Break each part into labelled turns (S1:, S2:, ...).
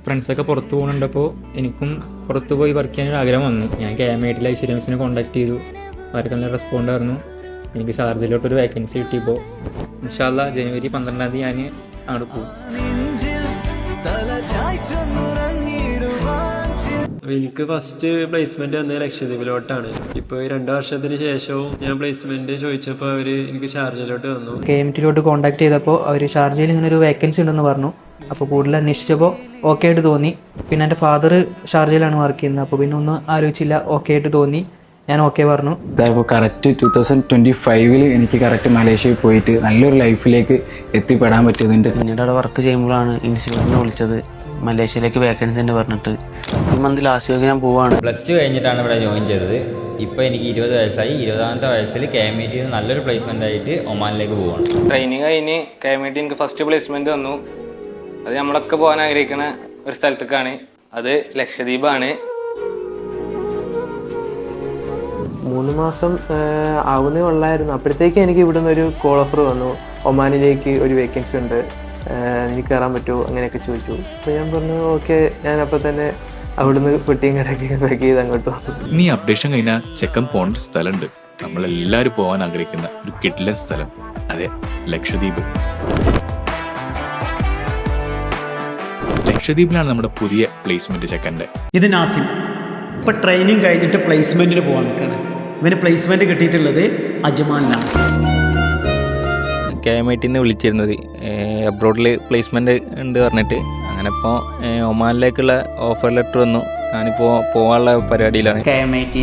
S1: ഫ്രണ്ട്സൊക്കെ പുറത്ത് പോകുന്നുണ്ടപ്പോൾ എനിക്കും പുറത്ത് പോയി വർക്ക് ചെയ്യാനൊരു ആഗ്രഹം വന്നു. ഞാൻ KMIT ഐശ്വര്യംസിനെ കോൺടാക്ട് ചെയ്തു. അവർക്ക് നല്ല റെസ്പോണ്ട് ആയിരുന്നു. എനിക്ക് ഷാർജയിലോട്ടൊരു വേക്കൻസി കിട്ടിയപ്പോൾ ഇൻഷാ അല്ലാഹ് ജനുവരി 12 ഞാൻ അങ്ങോട്ട് പോകും.
S2: എനിക്ക് ഫസ്റ്റ് പ്ലേസ്മെന്റ് വന്നത് ലക്ഷദ്വീപിലോട്ടാണ്. ഇപ്പോൾ 2 വർഷത്തിന് ശേഷവും ഞാൻ പ്ലേസ്മെന്റ് ചോദിച്ചപ്പോൾ അവർ എനിക്ക് ഷാർജയിലോട്ട് തന്നു.
S3: KMT കോൺടാക്ട് ചെയ്തപ്പോൾ അവർ ഷാർജയിൽ ഇങ്ങനെ ഒരു വേക്കൻസി ഉണ്ടെന്ന് പറഞ്ഞു. അപ്പോൾ കൂടുതൽ അന്വേഷിച്ചപ്പോൾ ഓക്കെ ആയിട്ട് തോന്നി. പിന്നെ എൻ്റെ ഫാദർ ഷാർജയിലാണ് വർക്ക് ചെയ്യുന്നത്. അപ്പോൾ പിന്നെ ഒന്നും ആലോചിച്ചില്ല, ഓക്കെ ആയിട്ട് തോന്നി, ഞാൻ ഓക്കെ പറഞ്ഞു.
S4: ഇപ്പോൾ കറക്റ്റ് 2025 എനിക്ക് കറക്റ്റ് മലേഷ്യയിൽ പോയിട്ട് നല്ലൊരു ലൈഫിലേക്ക് എത്തിപ്പെടാൻ പറ്റിയതിൻ്റെ.
S5: പിന്നീട് അവിടെ വർക്ക് ചെയ്യുമ്പോഴാണ് ഇൻസ്റ്റിറ്റ്യൂട്ടിനെ വിളിച്ചത്, മലേഷ്യയിലേക്ക് വേക്കൻസി ഉണ്ട് പറഞ്ഞിട്ട്. ഈ മന്ത് ലാസ്റ്റ് വീക്ക് ഞാൻ പോവാണ്.
S6: +2 കഴിഞ്ഞിട്ടാണ് ഇവിടെ ജോയിൻ ചെയ്തത്. ഇപ്പോൾ എനിക്ക് 20 വയസ്സായി. 20ാമത്തെ വയസ്സിൽ KMIT നല്ലൊരു പ്ലേസ്മെൻ്റ് ആയിട്ട് ഒമാനിലേക്ക് പോവാണ്.
S7: ട്രെയിനിങ് കഴിഞ്ഞ് KMIT എനിക്ക് ഫസ്റ്റ് പ്ലേസ്മെൻറ്റ് വന്നു. അത് നമ്മളൊക്കെ പോകാൻ ആഗ്രഹിക്കുന്ന ഒരു സ്ഥലത്തേക്കാണ്. അത് ലക്ഷദ്വീപാണ്.
S8: 3 മാസം ആവുന്നേ ഉള്ളായിരുന്നു. അപ്പോഴത്തേക്ക് എനിക്ക് ഇവിടുന്ന് ഒരു കോൾ ഓഫർ വന്നു, ഒമാനിലേക്ക് ഒരു വേക്കൻസി ഉണ്ട്, എനിക്ക് കയറാൻ പറ്റുമോ അങ്ങനെയൊക്കെ ചോദിച്ചു. അപ്പോൾ ഞാൻ പറഞ്ഞു ഓക്കെ. ഞാനപ്പോൾ തന്നെ അവിടുന്ന് പെട്ടിയും കിടക്കി പാക്ക് ചെയ്ത് അങ്ങോട്ട് വന്നു.
S9: ഇനി അപ്ഡേഷൻ കഴിഞ്ഞാൽ ചെക്കൻ പോകേണ്ട ഒരു സ്ഥലമുണ്ട്, നമ്മളെല്ലാവരും പോകാൻ ആഗ്രഹിക്കുന്ന ഒരു കിഡ്ലൻ സ്ഥലം. അതെ, ലക്ഷദ്വീപ്. ലക്ഷദ്വീപിലാണ് നമ്മുടെ പുതിയ പ്ലേസ്മെന്റ് ചെക്കൻ്റെ.
S10: ഇത് നാസിം. ഇപ്പോൾ ട്രെയിനിങ് കഴിഞ്ഞിട്ട് പ്ലേസ്മെൻറ്റിന് പോകാൻ നിൽക്കുകയാണ്. ഇവന് പ്ലേസ്മെൻറ്റ് കിട്ടിയിട്ടുള്ളത് അജ്മാനിലാണ്.
S11: KMIT വിളിച്ചിരുന്നത് അബ്രോഡിൽ പ്ലേസ്മെൻറ്റ് ഉണ്ട് പറഞ്ഞിട്ട്. അങ്ങനെ ഇപ്പോൾ ഒമാനിലേക്കുള്ള ഓഫർ ലെറ്റർ വന്നു. ഞാനിപ്പോൾ പോകാനുള്ള പരിപാടിയിലാണ്.
S3: KMIT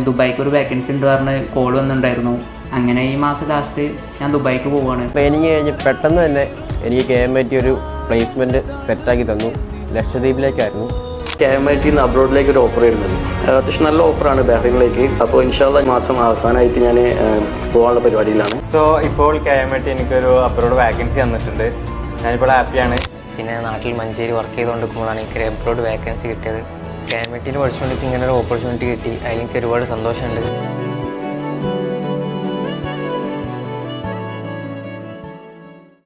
S3: ദുബായിക്ക് ഒരു വേക്കൻസി ഉണ്ട് പറഞ്ഞ് കോൾ വന്നിട്ടുണ്ടായിരുന്നു. അങ്ങനെ ഈ മാസം ലാസ്റ്റ് ഞാൻ ദുബായിക്ക് പോവുകയാണ്.
S8: ട്രെയിനിങ് കഴിഞ്ഞ് പെട്ടെന്ന് തന്നെ എനിക്ക് KMIT ഒരു പ്ലേസ്മെൻറ്റ് സെറ്റാക്കി തന്നു. ലക്ഷദ്വീപിലേക്കായിരുന്നു.
S5: KMIT അബ്രോഡിലേക്ക് ഒരു ഓഫർ വരുന്നത് അത്യാവശ്യം നല്ല ഓഫറാണ്, ബഹ്റൈനിലേക്ക്. അപ്പോൾ ഇൻഷാ അല്ലാഹ് മാസം അവസാനമായിട്ട് ഞാൻ പോകാനുള്ള പരിപാടിയിലാണ്.
S11: സോ ഇപ്പോൾ KMIT എനിക്കൊരു അബ്രോഡ് വാക്കൻസി തന്നിട്ടുണ്ട്. ഞാനിപ്പോൾ ഹാപ്പിയാണ്.
S5: പിന്നെ നാട്ടിൽ മഞ്ചേരി വർക്ക് ചെയ്തുകൊണ്ടിരിക്കുമ്പോഴാണ് എനിക്ക് അബ്രോഡ് വേക്കൻസി കിട്ടിയത്. KMIT പഠിച്ചുകൊണ്ടിരിക്കും ഇങ്ങനെ ഒരു ഓപ്പർച്യൂണിറ്റി കിട്ടി. അതിലെനിക്ക് ഒരുപാട് സന്തോഷമുണ്ട്.